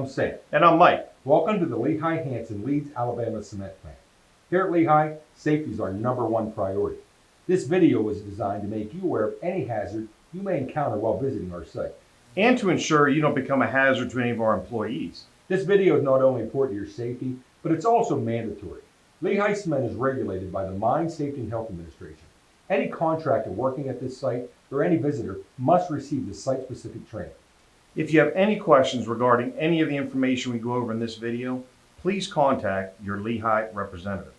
I'm Sam. And I'm Mike. Welcome to the Lehigh Leeds, Alabama cement plant. Here at Lehigh, safety is our #1 priority. This video is designed to make you aware of any hazard you may encounter while visiting our site. And to ensure you don't become a hazard to any of our employees. This video is not only important to your safety, but it's also mandatory. Lehigh Cement is regulated by the Mine Safety and Health Administration. Any contractor working at this site or any visitor must receive the site-specific training. If you have any questions regarding any of the information we go over in this video, please contact your Lehigh representative.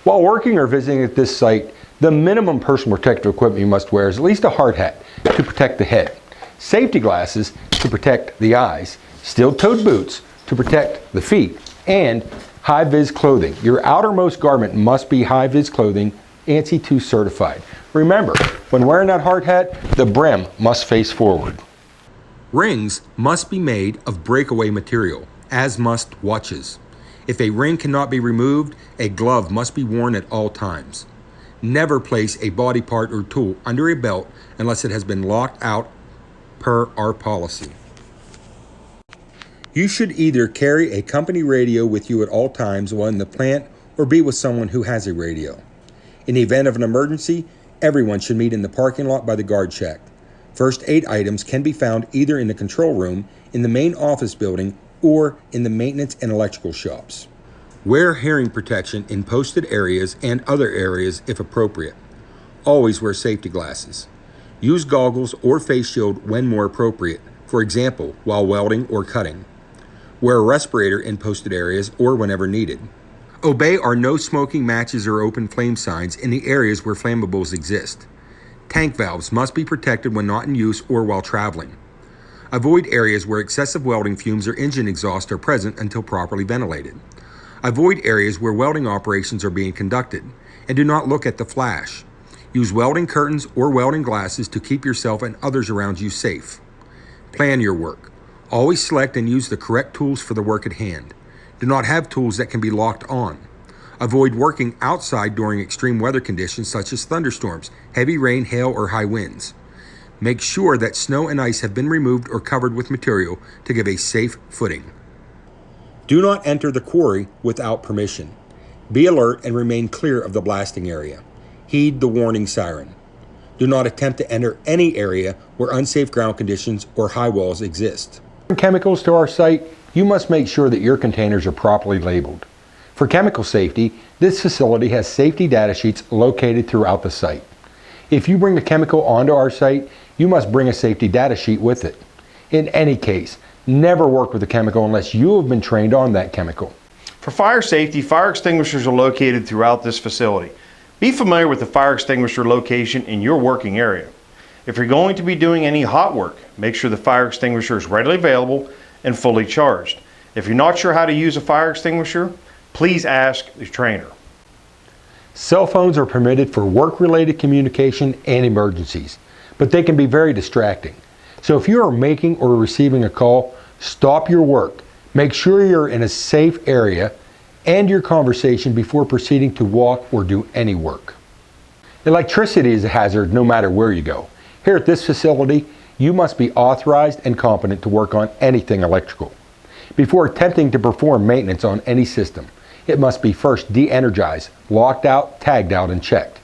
While working or visiting at this site, the minimum personal protective equipment you must wear is at least a hard hat to protect the head, safety glasses to protect the eyes, steel-toed boots to protect the feet, and high-vis clothing. Your outermost garment must be high-vis clothing, ANSI 2 certified. Remember, when wearing that hard hat, the brim must face forward. Rings must be made of breakaway material, as must watches. If a ring cannot be removed, a glove must be worn at all times. Never place a body part or tool under a belt unless it has been locked out per our policy. You should either carry a company radio with you at all times while in the plant or be with someone who has a radio. In the event of an emergency, everyone should meet in the parking lot by the guard shack. First aid items can be found either in the control room, in the main office building, or in the maintenance and electrical shops. Wear hearing protection in posted areas and other areas if appropriate. Always wear safety glasses. Use goggles or face shield when more appropriate, for example, while welding or cutting. Wear a respirator in posted areas or whenever needed. Obey our no smoking matches or open flame signs in the areas where flammables exist. Tank valves must be protected when not in use or while traveling. Avoid areas where excessive welding fumes or engine exhaust are present until properly ventilated. Avoid areas where welding operations are being conducted, and do not look at the flash. Use welding curtains or welding glasses to keep yourself and others around you safe. Plan your work. Always select and use the correct tools for the work at hand. Do not have tools that can be locked on. Avoid working outside during extreme weather conditions such as thunderstorms, heavy rain, hail, or high winds. Make sure that snow and ice have been removed or covered with material to give a safe footing. Do not enter the quarry without permission. Be alert and remain clear of the blasting area. Heed the warning siren. Do not attempt to enter any area where unsafe ground conditions or high walls exist. Chemicals to our site, you must make sure that your containers are properly labeled. For chemical safety, this facility has safety data sheets located throughout the site. If you bring the chemical onto our site, you must bring a safety data sheet with it. In any case, never work with a chemical unless you have been trained on that chemical. For fire safety, fire extinguishers are located throughout this facility. Be familiar with the fire extinguisher location in your working area. If you're going to be doing any hot work, make sure the fire extinguisher is readily available and fully charged. If you're not sure how to use a fire extinguisher, please ask the trainer. Cell phones are permitted for work-related communication and emergencies, but they can be very distracting. So if you are making or receiving a call, stop your work. Make sure you're in a safe area and your conversation before proceeding to walk or do any work. Electricity is a hazard no matter where you go. Here at this facility, you must be authorized and competent to work on anything electrical. Before attempting to perform maintenance on any system, it must be first de-energized, locked out, tagged out, and checked.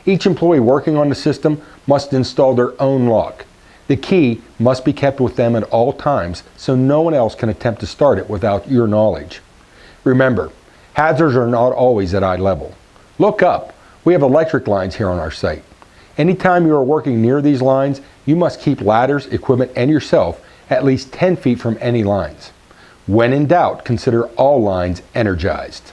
Each employee working on the system must install their own lock. The key must be kept with them at all times so no one else can attempt to start it without your knowledge. Remember, hazards are not always at eye level. Look up. We have electric lines here on our site. Anytime you are working near these lines, you must keep ladders, equipment, and yourself at least 10 feet from any lines. When in doubt, consider all lines energized.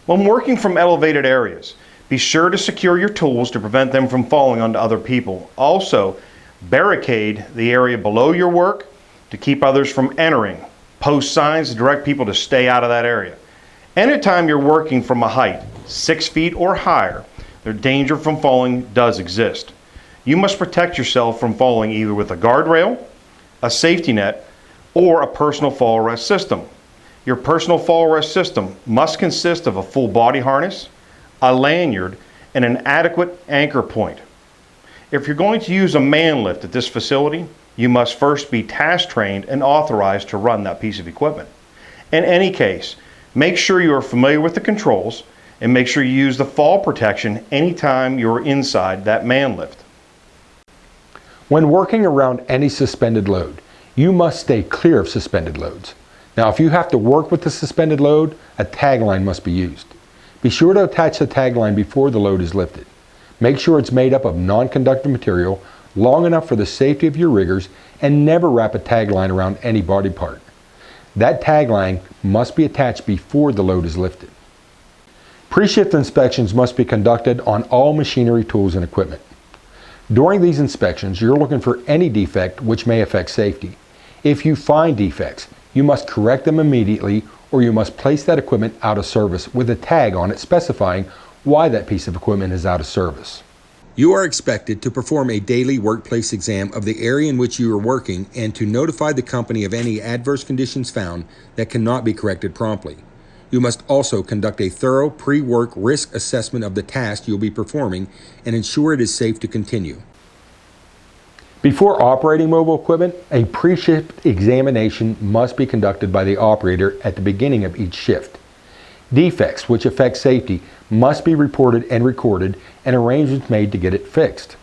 When working from elevated areas, be sure to secure your tools to prevent them from falling onto other people. Also, barricade the area below your work to keep others from entering. Post signs to direct people to stay out of that area. Anytime you're working from a height 6 feet or higher, the danger from falling does exist. You must protect yourself from falling either with a guardrail, a safety net, or a personal fall arrest system. Your personal fall arrest system must consist of a full body harness, a lanyard, and an adequate anchor point. If you're going to use a man lift at this facility, you must first be task trained and authorized to run that piece of equipment. In any case, make sure you are familiar with the controls and make sure you use the fall protection anytime you're inside that man lift. When working around any suspended load, you must stay clear of suspended loads. Now, if you have to work with the suspended load, a tagline must be used. Be sure to attach the tagline before the load is lifted. Make sure it's made up of non-conductive material, long enough for the safety of your riggers, and never wrap a tagline around any body part. That tagline must be attached before the load is lifted. Pre-shift inspections must be conducted on all machinery, tools, and equipment. During these inspections, you're looking for any defect which may affect safety. If you find defects, you must correct them immediately, or you must place that equipment out of service with a tag on it specifying why that piece of equipment is out of service. You are expected to perform a daily workplace exam of the area in which you are working and to notify the company of any adverse conditions found that cannot be corrected promptly. You must also conduct a thorough pre-work risk assessment of the task you'll be performing and ensure it is safe to continue. Before operating mobile equipment, a pre-shift examination must be conducted by the operator at the beginning of each shift. Defects which affect safety must be reported and recorded and arrangements made to get it fixed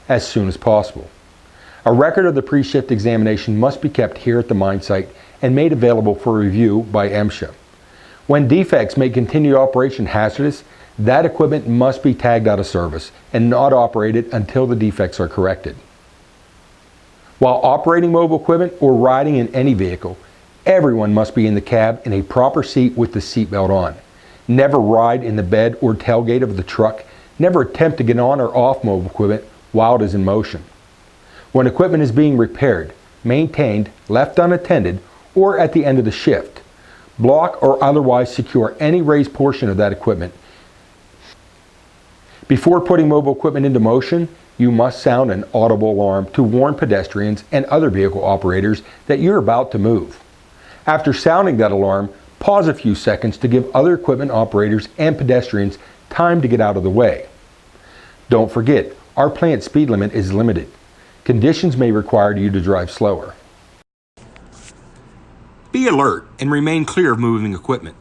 as soon as possible. A record of the pre-shift examination must be kept here at the mine site and made available for review by MSHA. When defects make continued operation hazardous, that equipment must be tagged out of service and not operated until the defects are corrected. While operating mobile equipment or riding in any vehicle, everyone must be in the cab in a proper seat with the seatbelt on. Never ride in the bed or tailgate of the truck. Never attempt to get on or off mobile equipment while it is in motion. When equipment is being repaired, maintained, left unattended, or at the end of the shift, block or otherwise secure any raised portion of that equipment. Before putting mobile equipment into motion, you must sound an audible alarm to warn pedestrians and other vehicle operators that you're about to move. After sounding that alarm, pause a few seconds to give other equipment operators and pedestrians time to get out of the way. Don't forget, our plant speed limit is limited. Conditions may require you to drive slower. Be alert and remain clear of moving equipment.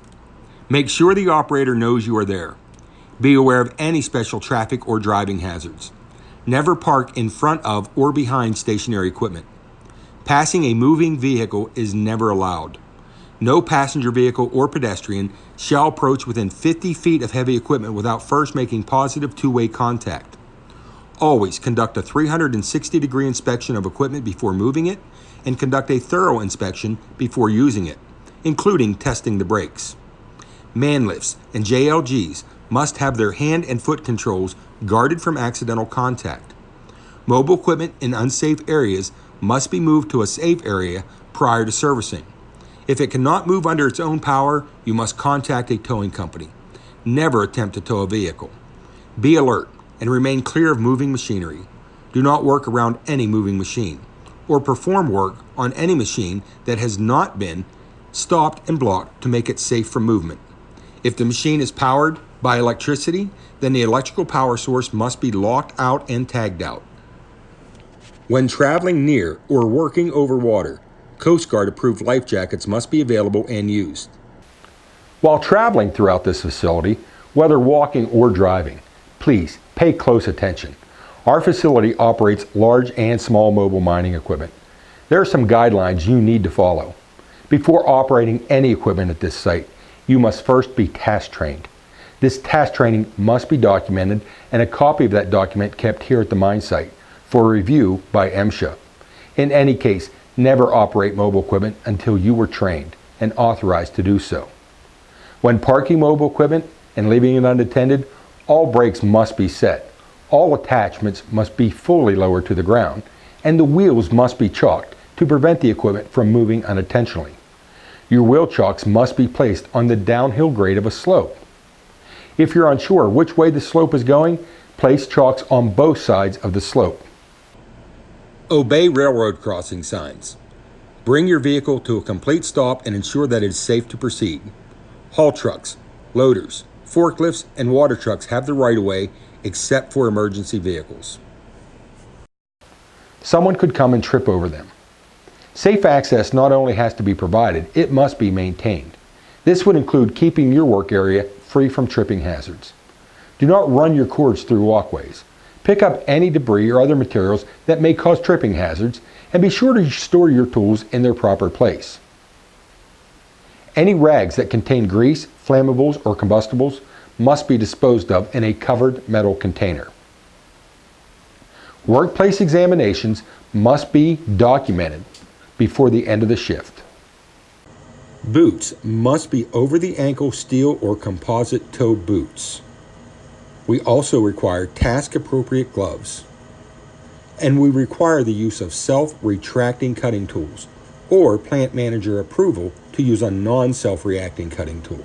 Make sure the operator knows you are there. Be aware of any special traffic or driving hazards. Never park in front of or behind stationary equipment. Passing a moving vehicle is never allowed. No passenger vehicle or pedestrian shall approach within 50 feet of heavy equipment without first making positive two-way contact. Always conduct a 360-degree inspection of equipment before moving it and conduct a thorough inspection before using it, including testing the brakes. Man lifts and JLGs must have their hand and foot controls guarded from accidental contact. Mobile equipment in unsafe areas must be moved to a safe area prior to servicing. If it cannot move under its own power, you must contact a towing company. Never attempt to tow a vehicle. Be alert and remain clear of moving machinery. Do not work around any moving machine or perform work on any machine that has not been stopped and blocked to make it safe for movement. If the machine is powered by electricity, then the electrical power source must be locked out and tagged out. When traveling near or working over water, Coast Guard approved life jackets must be available and used. While traveling throughout this facility, whether walking or driving, please pay close attention. Our facility operates large and small mobile mining equipment. There are some guidelines you need to follow. Before operating any equipment at this site, you must first be task trained. This task training must be documented and a copy of that document kept here at the mine site for review by MSHA. In any case, never operate mobile equipment until you were trained and authorized to do so. When parking mobile equipment and leaving it unattended, all brakes must be set. All attachments must be fully lowered to the ground, and the wheels must be chalked to prevent the equipment from moving unintentionally. Your wheel chocks must be placed on the downhill grade of a slope. If you're unsure which way the slope is going, place chocks on both sides of the slope. Obey railroad crossing signs. Bring your vehicle to a complete stop and ensure that it is safe to proceed. Haul trucks, loaders, forklifts, and water trucks have the right of way except for emergency vehicles. Someone could come and trip over them. Safe access not only has to be provided, it must be maintained. This would include keeping your work area free from tripping hazards. Do not run your cords through walkways. Pick up any debris or other materials that may cause tripping hazards, and be sure to store your tools in their proper place. Any rags that contain grease, flammables, or combustibles must be disposed of in a covered metal container. Workplace examinations must be documented before the end of the shift. Boots must be over-the-ankle steel or composite toe boots. We also require task-appropriate gloves. And we require the use of self-retracting cutting tools or plant manager approval to use a non-self-reacting cutting tool.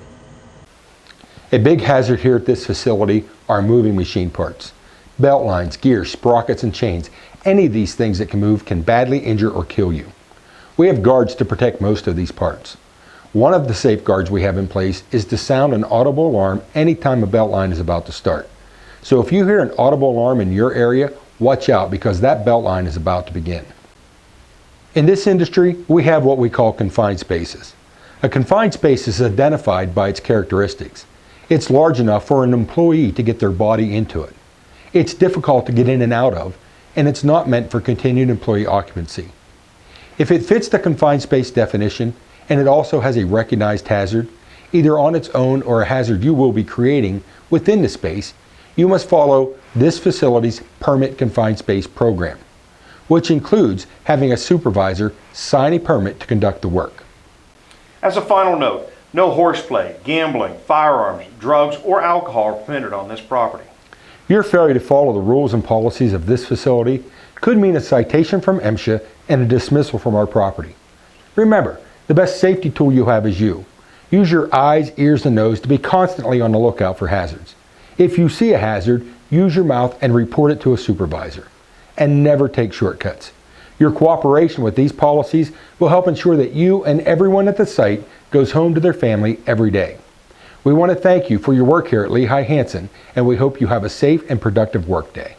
A big hazard here at this facility are moving machine parts. Belt lines, gears, sprockets, and chains. Any of these things that can move can badly injure or kill you. We have guards to protect most of these parts. One of the safeguards we have in place is to sound an audible alarm anytime a belt line is about to start. So if you hear an audible alarm in your area, watch out because that belt line is about to begin. In this industry, we have what we call confined spaces. A confined space is identified by its characteristics. It's large enough for an employee to get their body into it. It's difficult to get in and out of, and it's not meant for continued employee occupancy. If it fits the confined space definition, and it also has a recognized hazard, either on its own or a hazard you will be creating within the space, you must follow this facility's permit confined space program, which includes having a supervisor sign a permit to conduct the work. As a final note, no horseplay, gambling, firearms, drugs, or alcohol are permitted on this property. Your failure to follow the rules and policies of this facility could mean a citation from MSHA and a dismissal from our property. Remember, the best safety tool you have is you. Use your eyes, ears, and nose to be constantly on the lookout for hazards. If you see a hazard, use your mouth and report it to a supervisor. And never take shortcuts. Your cooperation with these policies will help ensure that you and everyone at the site goes home to their family every day. We want to thank you for your work here at Lehigh Hanson, and we hope you have a safe and productive workday.